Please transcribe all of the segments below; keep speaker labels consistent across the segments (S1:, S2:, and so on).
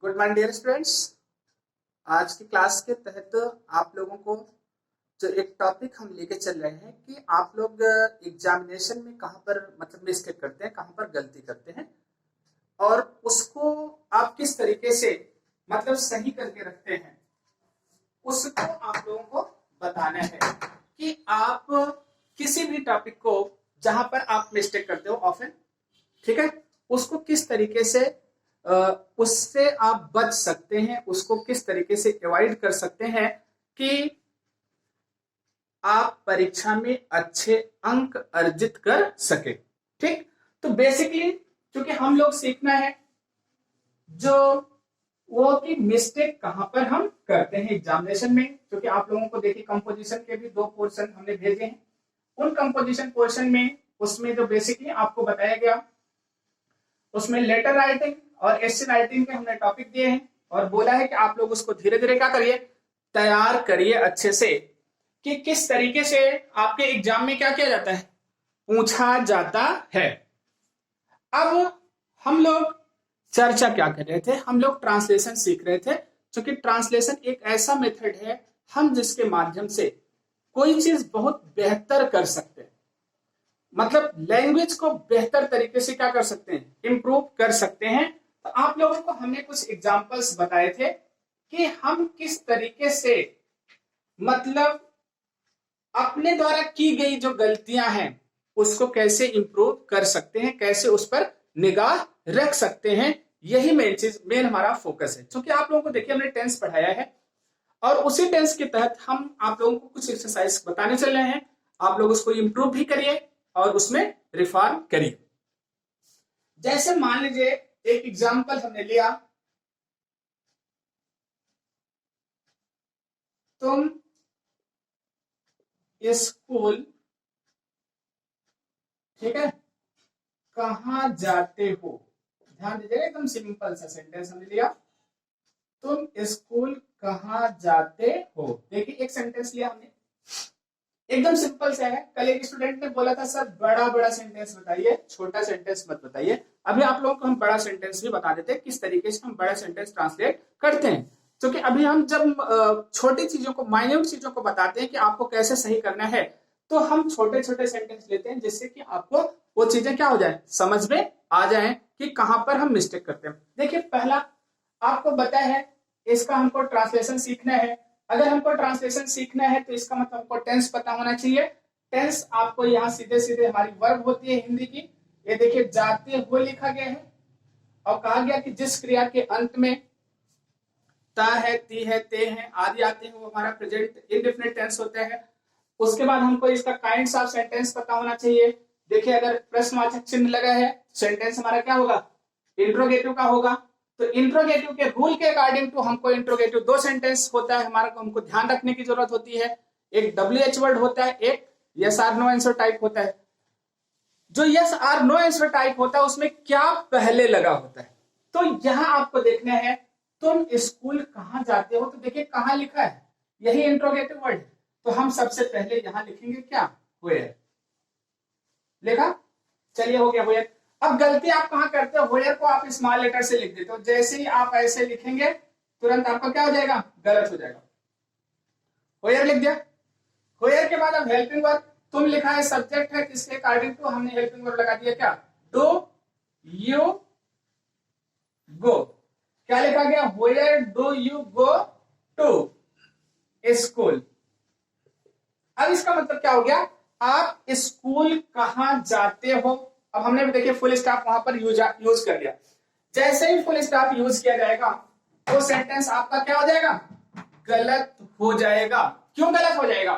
S1: Good morning dear students. आज की class के तहत आप लोगों को जो एक टॉपिक हम लेके चल रहे हैं कि आप लोग एग्जामिनेशन में कहाँ पर मतलब मिस्टेक करते हैं, कहाँ पर गलती करते हैं और उसको आप किस तरीके से मतलब सही करके रखते हैं, उसको आप लोगों को बताना है कि आप किसी भी टॉपिक को जहां पर आप मिस्टेक करते हो ऑफन, ठीक है, उसको किस तरीके से उससे आप बच सकते हैं, उसको किस तरीके से अवॉइड कर सकते हैं कि आप परीक्षा में अच्छे अंक अर्जित कर सके। ठीक, तो बेसिकली क्योंकि हम लोग सीखना है जो वो कि मिस्टेक कहां पर हम करते हैं एग्जामिनेशन में, क्योंकि आप लोगों को देखिए कंपोजिशन के भी 2 पोर्शन हमने भेजे हैं। उन कंपोजिशन पोर्शन में उसमें जो बेसिकली आपको बताया गया उसमें लेटर राइटिंग और एस्से राइटिंग के हमने टॉपिक दिए हैं और बोला है कि आप लोग उसको धीरे धीरे क्या करिए, तैयार करिए अच्छे से कि किस तरीके से आपके एग्जाम में क्या किया जाता है, पूछा जाता है। अब हम लोग चर्चा क्या कर रहे थे, हम लोग ट्रांसलेशन सीख रहे थे, क्योंकि ट्रांसलेशन एक ऐसा मेथड है हम जिसके माध्यम से कोई चीज बहुत बेहतर कर सकते हैं, मतलब लैंग्वेज को बेहतर तरीके से क्या कर सकते हैं, इंप्रूव कर सकते हैं। तो आप लोगों को हमने कुछ एग्जांपल्स बताए थे कि हम किस तरीके से मतलब अपने द्वारा की गई जो गलतियां हैं उसको कैसे इंप्रूव कर सकते हैं, कैसे उस पर निगाह रख सकते हैं। यही मेन चीज, मेन हमारा फोकस है। क्योंकि आप लोगों को देखिए हमने टेंस पढ़ाया है और उसी टेंस के तहत हम आप लोगों को कुछ एक्सरसाइज बताने चल रहे हैं। आप लोग उसको इंप्रूव भी करिए और उसमें रिफॉर्म करिए। जैसे मान लीजिए एक एग्जांपल हमने लिया, तुम स्कूल, ठीक है, कहां जाते हो। ध्यान दीजिएगा, एकदम सिंपल सा सेंटेंस हमने लिया, तुम स्कूल कहां जाते हो। देखिए एक सेंटेंस लिया हमने, एकदम सिंपल सा है। कल एक स्टूडेंट ने बोला था सर बड़ा बड़ा सेंटेंस बताइए, छोटा सेंटेंस मत बताइए। अभी आप लोगों को हम बड़ा सेंटेंस भी बता देते हैं किस तरीके से हम बड़ा सेंटेंस ट्रांसलेट करते हैं। क्योंकि अभी हम जब छोटी चीजों को, माइन्यूट चीजों को बताते हैं कि आपको कैसे सही करना है, तो हम छोटे छोटे सेंटेंस लेते हैं जिससे कि आपको वो चीजें क्या हो जाए, समझ में आ जाए कि कहां पर हम मिस्टेक करते हैं। देखिए पहला आपको बताया है, इसका हमको ट्रांसलेशन सीखना है। अगर हमको ट्रांसलेशन सीखना है तो इसका मतलब हमको टेंस पता होना चाहिए। टेंस आपको यहाँ सीधे सीधे हमारी वर्ब होती है हिंदी की, ये देखिए जाते हुए लिखा गया है और कहा गया कि जिस क्रिया के अंत में ता है, ती है, ते है आदि आते हैं वो हमारा प्रेजेंट इंडेफिनिट टेंस होता है। उसके बाद हमको इसका काइंड्स ऑफ सेंटेंस पता होना चाहिए। देखिए अगर प्रश्नवाचक चिन्ह लगा है, सेंटेंस हमारा क्या होगा, इंट्रोगेटिव का होगा। तो इंट्रोगेटिव के रूल के अकॉर्डिंग टू हमको इंट्रोगेटिव 2 सेंटेंस होता है हमारा, को हमको ध्यान रखने की जरूरत होती है। एक WH वर्ड होता है, एक yes or no answer type होता है। जो yes or no answer type होता है उसमें क्या पहले लगा होता है। तो यहां आपको देखना है तुम स्कूल कहां जाते हो, तो देखिए कहां लिखा है, यही इंट्रोगेटिव वर्ड है। तो हम सबसे पहले यहां लिखेंगे क्या, वेयर। लिखा, चलिए हो गया वेयर। अब गलती आप कहां करते हो, वेयर को आप स्मॉल लेटर से लिख देते हो। जैसे ही आप ऐसे लिखेंगे तुरंत आपका क्या हो जाएगा, गलत हो जाएगा। वेयर लिख दिया, वेयर के बाद अब हेल्पिंग वर्ब, तुम लिखा है सब्जेक्ट है, किसके अकॉर्डिंग टू हमने हेल्पिंग वर्ब लगा दिया क्या, डू यू गो। क्या लिखा गया, where do you go to school. अब इसका मतलब क्या हो गया, आप स्कूल कहां जाते हो। अब हमने भी देखिए फुल स्टॉप वहां पर यूज कर लिया। जैसे ही फुल स्टॉप यूज किया जाएगा वो सेंटेंस आपका क्या हो जाएगा, गलत हो जाएगा। क्यों गलत हो जाएगा,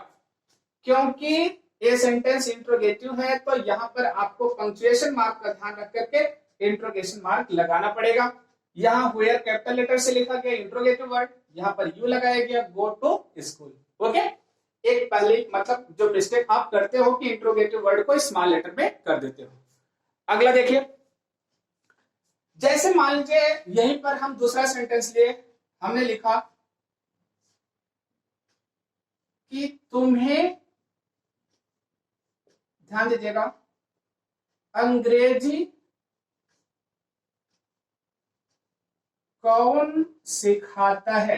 S1: क्योंकि ये सेंटेंस इंट्रोगेटिव है, तो यहां पर आपको पंक्चुएशन मार्क का ध्यान रख करके इंट्रोगेशन मार्क लगाना पड़ेगा। यहां वेयर कैपिटल लेटर से लिखा गया इंट्रोगेटिव वर्ड, यहां पर यू लगाया गया, गो टू स्कूल। ओके, एक पहले मतलब जो मिस्टेक आप करते हो कि इंट्रोगेटिव वर्ड को स्मॉल लेटर में कर देते हो। अगला देखिए, जैसे मान लीजिए यहीं पर हम दूसरा सेंटेंस लिए, हमने लिखा कि तुम्हें, ध्यान दीजिएगा, अंग्रेजी कौन सिखाता है?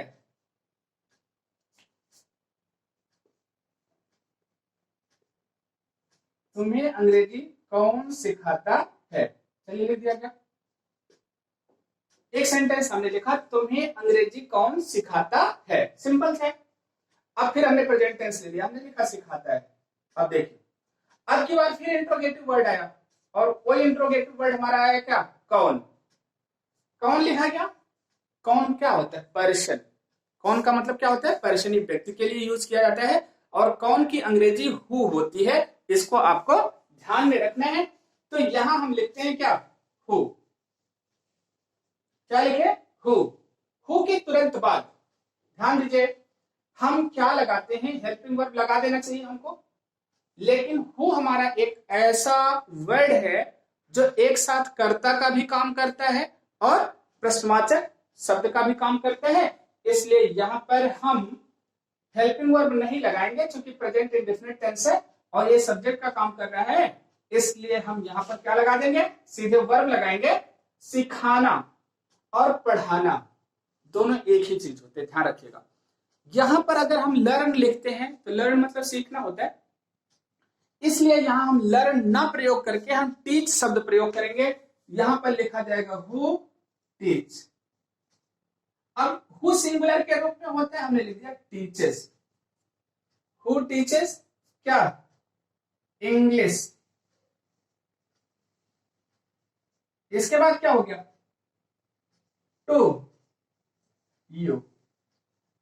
S1: तुम्हें अंग्रेजी कौन सिखाता है? चलिए लिख दिया गया। एक सेंटेंस हमने लिखा, तुम्हें अंग्रेजी कौन सिखाता है, सिंपल है। अब फिर हमने प्रेजेंट टेंस ले लिया, हमने लिखा सिखाता है। अब देखिए, अब की बार फिर इंट्रोगेटिव वर्ड आया, और वही इंट्रोगेटिव वर्ड हमारा आया क्या? कौन। कौन लिखा गया। कौन क्या होता है? पर्सन। कौन का मतलब क्या होता है? पर्सन, व्यक्ति के लिए यूज किया जाता है। और कौन की अंग्रेजी हु होती है, इसको आपको ध्यान में रखना है। तो यहां हम लिखते हैं क्या? हु। क्या लिखे? हु। हु के तुरंत बाद ध्यान दीजिए, हम क्या लगाते हैं? हेल्पिंग वर्ब लगा देना चाहिए हमको, लेकिन हु हमारा एक ऐसा वर्ड है जो एक साथ कर्ता का भी काम करता है और प्रश्नवाचक शब्द का भी काम करता है। इसलिए यहां पर हम हेल्पिंग वर्ब नहीं लगाएंगे, क्योंकि प्रेजेंट इंडेफिनिट टेंस है और ये सब्जेक्ट का काम कर रहा है। इसलिए हम यहां पर क्या लगा देंगे? सीधे वर्ब लगाएंगे। सिखाना और पढ़ाना दोनों एक ही चीज होते हैं, ध्यान रखिएगा। यहां पर अगर हम लर्न लिखते हैं तो लर्न मतलब सीखना होता है, इसलिए यहां हम लर्न ना प्रयोग करके हम टीच शब्द प्रयोग करेंगे। यहां पर लिखा जाएगा हु टीच। अब हु सिंगुलर के रूप में होता है, हमने लिख दिया टीचर्स। हु टीचर्स क्या? इंग्लिश। इसके बाद क्या हो गया? To you.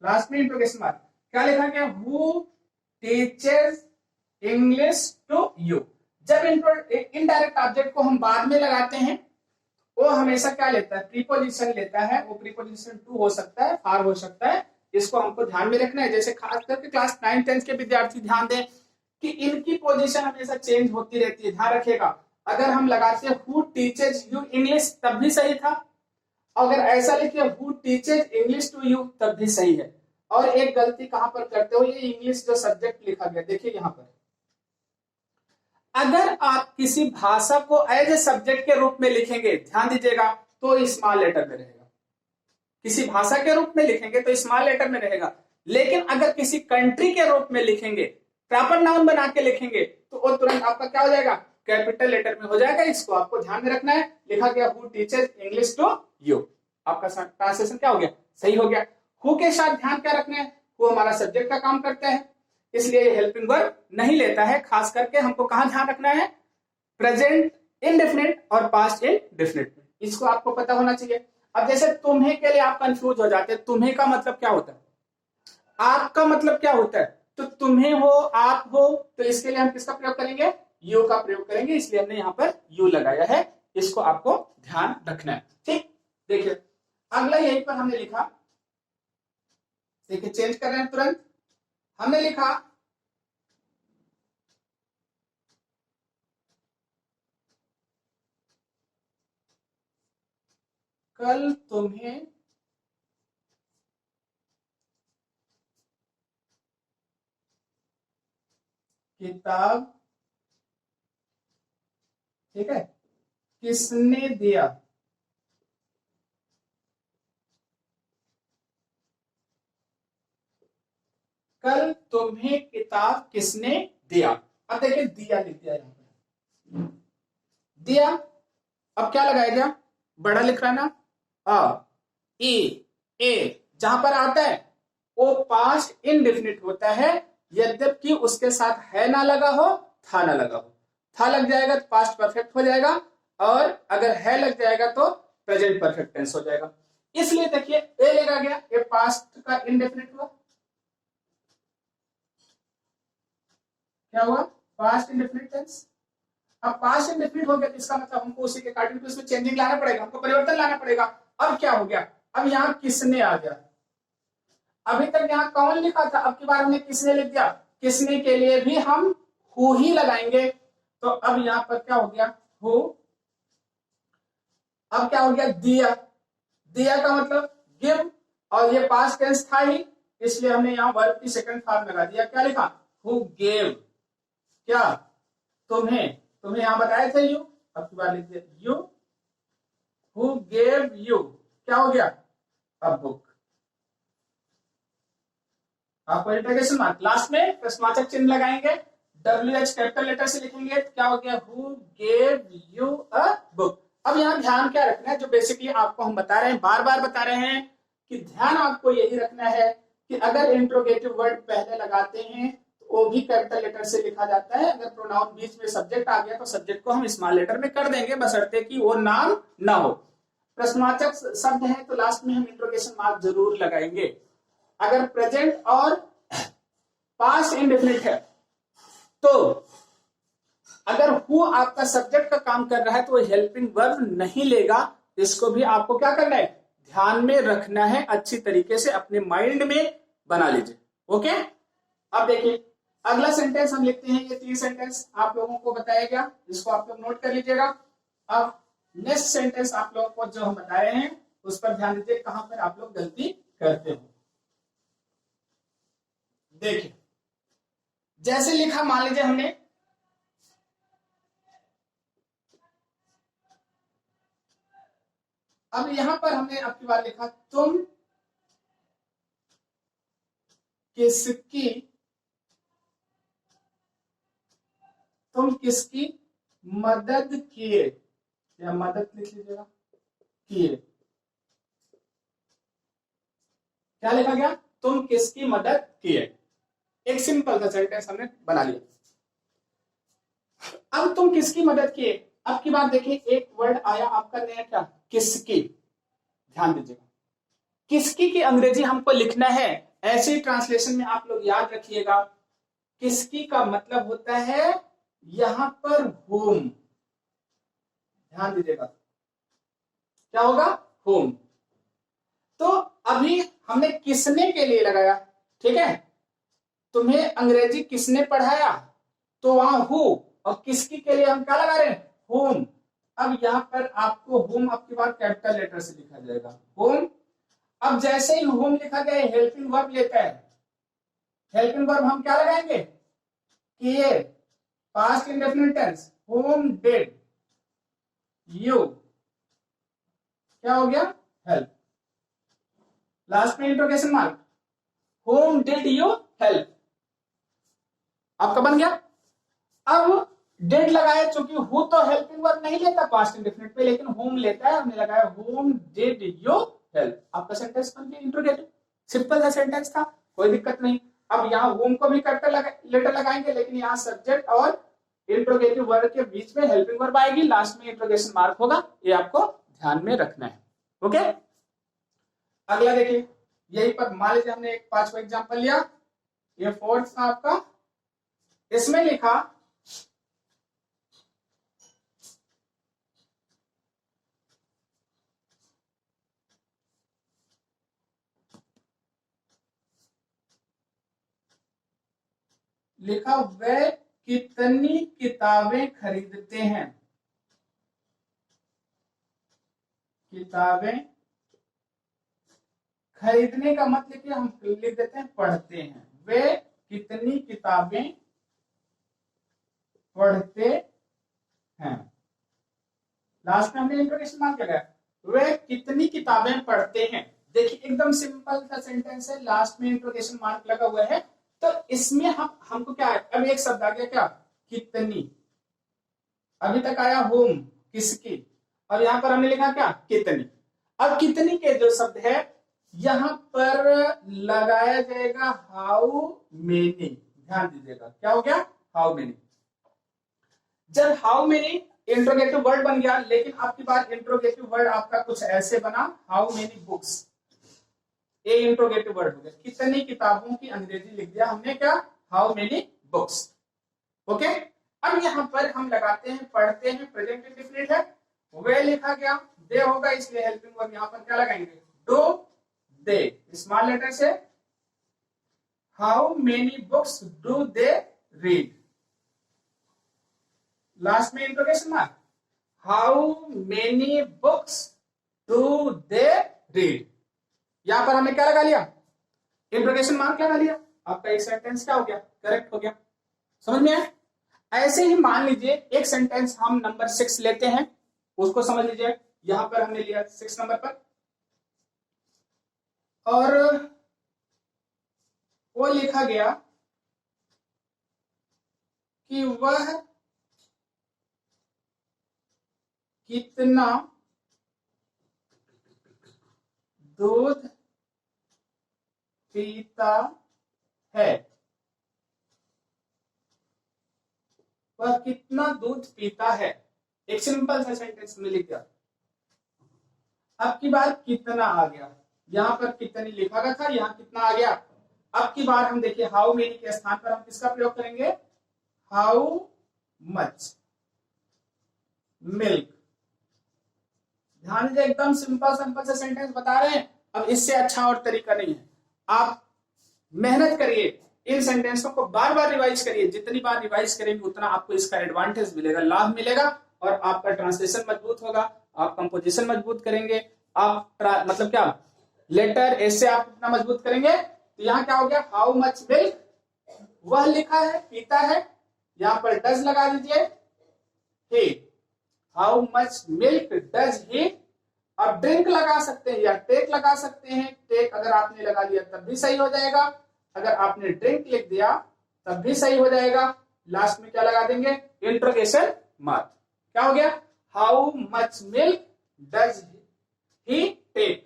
S1: लास्ट में इंट्रोगेशन मार्क। क्या लिखा गया? Who teachers English to you. जब इनडायरेक्ट ऑब्जेक्ट को हम बाद में लगाते हैं, वो हमेशा क्या लेता है? प्रीपोजिशन लेता है। वो प्रीपोजिशन टू हो सकता है, फार हो सकता है। इसको हमको ध्यान में रखना है। जैसे खास करके क्लास 9 10 के विद्यार्थी ध्यान दें कि इनकी पोजीशन हमेशा चेंज होती रहती है, ध्यान रखिएगा। अगर हम लगाते हैं हु टीचेज यू इंग्लिश, तब भी सही था। अगर ऐसा लिखिए who teaches English to you, तब भी सही है। और एक गलती कहां पर करते हो? ये इंग्लिश जो सब्जेक्ट लिखा गया, देखिए यहां पर, अगर आप किसी भाषा को एज ए सब्जेक्ट के रूप में लिखेंगे, ध्यान दीजिएगा, तो स्मॉल लेटर में रहेगा। किसी भाषा के रूप में लिखेंगे तो स्मॉल लेटर में रहेगा। लेकिन अगर किसी कंट्री के रूप में लिखेंगे, प्रॉपर नाउन बना के लिखेंगे, तो वो तुरंत आपका क्या हो जाएगा? कैपिटल लेटर में हो जाएगा। इसको आपको ध्यान में रखना है। लिखा गया who teachers English to you, आपका ट्रांसलेशन क्या हो गया? सही हो गया। हु के साथ ध्यान क्या रखना है? हु हमारा सब्जेक्ट का काम करता है, इसलिए ये हेल्पिंग वर्ब नहीं लेता है। खास करके हमको कहां ध्यान रखना है? प्रेजेंट इंडेफिनिट और पास्ट इंडेफिनिट में। इसको आपको पता होना चाहिए। अब जैसे तुम्हें के लिए आप कंफ्यूज हो जाते हैं, तुम्हें का मतलब क्या होता है? आपका मतलब क्या होता है? तो तुम्हें हो, आप हो, तो इसके लिए हम किसका प्रयोग करेंगे? यू का प्रयोग करेंगे। इसलिए हमने यहां पर यू लगाया है। इसको आपको ध्यान रखना है, ठीक। देखिए अगला यहीं पर हमने लिखा, देखिए चेंज कर रहे हैं तुरंत। हमने लिखा कल तुम्हें किताब, ठीक है, किसने दिया? कल तुम्हें किताब किसने दिया? अब देखिए दिया लिख दिया यहां पर, दिया। अब क्या लगाया गया? बड़ा लिख रहा है ना, अ ई ए, जहां पर आता है वो पास्ट इनडेफिनिट होता है, यद्यपि उसके साथ है ना लगा हो, था ना लगा हो। था लग जाएगा तो पास्ट परफेक्ट हो जाएगा, और अगर है लग जाएगा तो प्रेजेंट परफेक्ट टेंस हो जाएगा। इसलिए देखिए ए लगा गया, ये पास्ट का इनडेफिनिट हुआ। क्या हुआ? Past indefinite tense. अब पास्ट इंडेफिनिट हो गया तो इसका मतलब हमको उसी के अकॉर्डिंग टू इसमें चेंजिंग लाना पड़ेगा, हमको परिवर्तन लाना पड़ेगा। अब क्या हो गया? अब यहाँ किसने आ गया। अभी तक यहाँ कौन लिखा था, अब की बार हमने किसने लिख दिया। किसने के लिए भी हम हु ही लगाएंगे। तो अब यहाँ पर क्या हो गया? हु। अब क्या हो गया? दिया। दिया का मतलब गिव, और ये पास्ट टेंस था ही, इसलिए हमने यहाँ वर्ब की सेकंड फॉर्म लगा दिया। क्या लिखा? हु गेव, क्या? तुम्हें। तुम्हें यहां बताए थे यू, अब की बार लिख दिया यू। हु गेव यू, क्या हो गया? A book. आपको इंटरोगेशन मार्क लास्ट में प्रश्नवाचक चिन्ह लगाएंगे, WH कैपिटल लेटर से लिखेंगे, तो क्या हो गया, who gave you a book. अब यहाँ ध्यान क्या रखना है, जो बेसिकली आपको हम बता रहे हैं, बार बार बता रहे हैं कि ध्यान आपको यही रखना है कि अगर इंट्रोगेटिव वर्ड पहले लगाते हैं तो वो भी कैपिटल लेटर से लिखा जाता है। अगर प्रोनाउन बीच में सब्जेक्ट आ गया तो सब्जेक्ट को हम स्मॉल लेटर में कर देंगे, बशर्ते कि वो नाम ना हो। प्रश्नवाचक शब्द है तो लास्ट में हम इंट्रोगेशन मार्क जरूर लगाएंगे। अगर प्रेजेंट और पास्ट इंडेफिनिट है तो अगर हु आपका सब्जेक्ट का काम कर रहा है तो वो हेल्पिंग वर्ब नहीं लेगा। इसको भी आपको क्या करना है, ध्यान में रखना है, अच्छी तरीके से अपने माइंड में बना लीजिए। ओके, अब देखिए अगला सेंटेंस हम लिखते हैं। ये 3 सेंटेंस आप लोगों को बताया गया, इसको आप लोग नोट कर लीजिएगा। अब नेक्स्ट सेंटेंस आप लोगों को जो हम बता रहे हैं उस पर ध्यान दीजिए, कहां पर आप लोग गलती करते हो। देखिए जैसे लिखा, मान लीजिए हमने अब यहां पर हमने आपकी बार लिखा, तुम किसकी मदद किए, या मदद लिख लीजिएगा, किए। क्या लिखा गया, तुम किसकी मदद किए। एक सिंपल सा सेंटेंस हमने बना लिया। अब तुम किसकी मदद किए, अब की बात देखिए, एक वर्ड आया आपका नया, क्या, किसकी। ध्यान दीजिएगा, किसकी की अंग्रेजी हमको लिखना है, ऐसे ट्रांसलेशन में आप लोग याद रखिएगा, किसकी का मतलब होता है यहां पर होम। ध्यान दीजिएगा, क्या होगा, होम। तो अभी हमने किसने के लिए लगाया, ठीक है, तुम्हें अंग्रेजी किसने पढ़ाया, तो वहां हु, और किसकी के लिए हम क्या लगा रहे हैं, होम। अब यहां पर आपको होम आपकी बात कैपिटल लेटर से लिखा जाएगा, होम। अब जैसे ही होम लिखा गया हेल्पिंग वर्ब लेता है, हेल्पिंग वर्ब हम क्या लगाएंगे, किए, past indefinite tense, whom did you, क्या हो गया, हेल्प। लास्ट में interrogation mark, whom did you help, आपका बन गया। अब डिड लगाया, चूंकि हु तो हेल्पिंग वर्ब नहीं लेता पास्ट इंडेफिनिट पे, लेकिन होम लेता है, हमने लगाया होम डिड यू हेल्प। आपका सेंटेंस बन गया इंट्रोगेटिव, सिंपल सा सेंटेंस था, कोई दिक्कत नहीं। अब यहाँ होम को भी कैपिटल लेटर लगाएंगे, लेकिन यहाँ सब्जेक्ट और इंट्रोगेटिव वर्ड के बीच में हेल्पिंग वर्ब आएगी, लास्ट में इंट्रोगेशन मार्क होगा, ये आपको ध्यान में रखना है। ओके, अगला देखिए, यही पर मान लीजिए हमने एक 5वां एग्जाम्पल लिया, ये 4th था आपका, इसमें लिखा वह कितनी किताबें खरीदते हैं, किताबें खरीदने का मतलब कि हम लिख देते हैं पढ़ते हैं, वे कितनी किताबें पढ़ते हैं। लास्ट में हमने इंट्रोगेशन मार्क लगाया, वे कितनी किताबें पढ़ते हैं। देखिए एकदम सिंपल सा सेंटेंस है, लास्ट में इंट्रोगेशन मार्क लगा हुआ है, तो इसमें हमको क्या है, अब एक शब्द आ गया, क्या, कितनी। अभी तक आया होम, किसकी, और यहां पर हमने लिखा क्या, कितनी। अब कितनी के जो शब्द है यहां पर लगाया जाएगा हाउ मेनी। ध्यान दीजिएगा, क्या हो गया, हाउ मेनी। जब हाउ मेनी इंट्रोगेटिव वर्ड बन गया, लेकिन आपकी बात इंट्रोगेटिव वर्ड आपका कुछ ऐसे बना, हाउ मेनी बुक्स, ये इंट्रोगेटिव वर्ड हो गया, कितनी किताबों की अंग्रेजी लिख दिया हमने, क्या, हाउ मेनी बुक्स। ओके, अब यहां पर हम लगाते हैं पढ़ते हैं, प्रेजेंट इंडेफिनिट है, वे लिखा गया, दे होगा, इसलिए हेल्पिंग वर्ब यहां पर क्या लगाएंगे, डू दे, स्मॉल लेटर से, how many books do they read. Last में interrogation mark, how many books do they read. यहां पर हमने क्या लगा लिया, इंट्रोगेशन मार्क लगा लिया, आपका एक सेंटेंस क्या हो गया, करेक्ट हो गया। समझ में आया। ऐसे ही मान लीजिए एक सेंटेंस हम नंबर 6 लेते हैं, उसको समझ लीजिए। यहां पर हमने लिया 6 नंबर पर, और वो लिखा गया कि वह कितना दूध पीता है, वह कितना दूध पीता है। एक सिंपल सा सेंटेंस में लिख दिया। अब की बार कितना आ गया, यहां पर कितनी लिखा गया था, यहां कितना आ गया। अब की बार हम देखिए हाउ मेनी के स्थान पर हम किसका प्रयोग करेंगे, हाउ मच मिल्क। ध्यान दीजिए, एकदम सिंपल सिंपल से सेंटेंस बता रहे हैं। अब इससे अच्छा और तरीका नहीं है। आप मेहनत करिए, इन सेंटेंसों को बार बार रिवाइज करिए। जितनी बार रिवाइज करेंगे उतना आपको इसका एडवांटेज मिलेगा, लाभ मिलेगा, और आपका ट्रांसलेशन मजबूत होगा, आप कंपोजिशन मजबूत करेंगे, आप मतलब क्या लेटर ऐसे आप अपना मजबूत करेंगे। तो यहाँ क्या हो गया, हाउ मच मिल्क, वह लिखा है पीता है, यहां पर डज लगा दीजिए, he, how much milk does he. अब ड्रिंक लगा सकते हैं या टेक लगा सकते हैं। टेक अगर आपने लगा दिया तब भी सही हो जाएगा, अगर आपने ड्रिंक लिख दिया तब भी सही हो जाएगा। लास्ट में क्या लगा देंगे, इंट्रोगेशन मार्क। क्या हो गया, how much milk does he take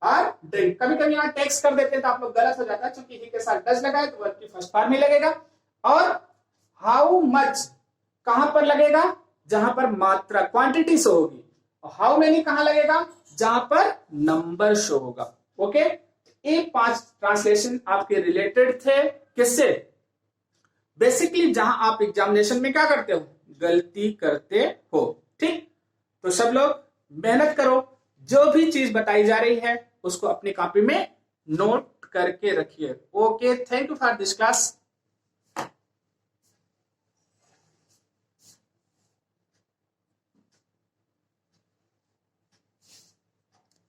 S1: और ड्रिंक। कभी कभी यहाँ टेक्स कर देते हैं तो आप लोग गलत हो जाता है, क्योंकि ही के साथ डज लगाए तो वर्ब की फर्स्ट फॉर्म में लगेगा। और हाउ मच कहां पर लगेगा, जहां पर मात्रा क्वांटिटी शो होगी। हाउ मेनी कहां लगेगा, जहां पर नंबर शो होगा। ओके, ये 5 ट्रांसलेशन आपके रिलेटेड थे किससे, बेसिकली जहां आप एग्जामिनेशन में क्या करते हो, गलती करते हो। ठीक, तो सब लोग मेहनत करो, जो भी चीज बताई जा रही है उसको अपनी कॉपी में नोट करके रखिए। Okay, thank you for this class.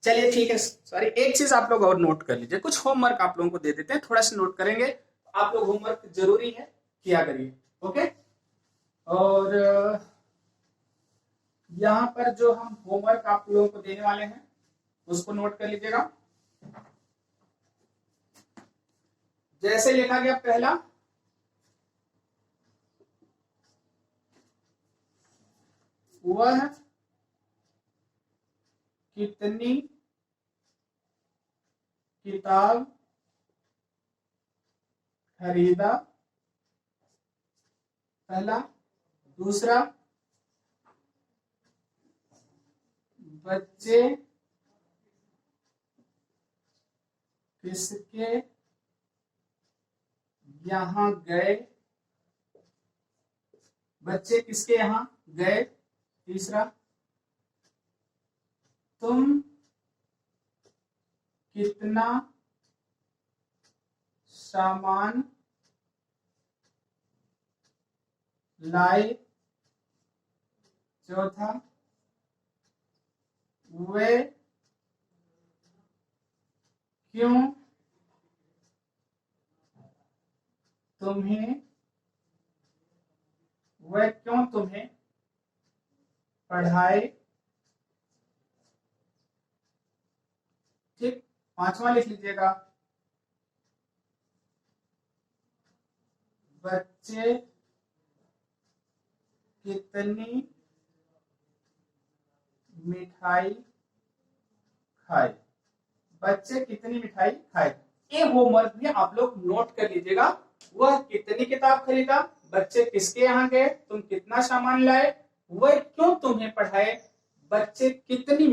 S1: चलिए ठीक है, सॉरी एक चीज आप लोग और नोट कर लीजिए, कुछ होमवर्क आप लोगों को दे देते हैं, थोड़ा सा नोट करेंगे। आप लोग होमवर्क जरूरी है, किया करिए। ओके, और यहां पर जो हम होमवर्क आप लोगों को देने वाले हैं उसको नोट कर लीजिएगा। जैसे लिखा गया, पहला वह कितनी किताब खरीदा, पहला। दूसरा, बच्चे किसके यहां गए, बच्चे किसके यहां गए। तीसरा, तुम कितना सामान लाए। चौथा, वे क्यों तुम्हें पढ़ाए। ठीक, पांचवा लिख लीजिएगा, बच्चे कितनी मिठाई खाए, बच्चे कितनी मिठाई खाए। ये होमवर्क में आप लोग नोट कर लीजिएगा। वह कितनी किताब खरीदा, बच्चे किसके यहाँ गए, तुम कितना सामान लाए, वह क्यों तुम्हें पढ़ाए, बच्चे कितनी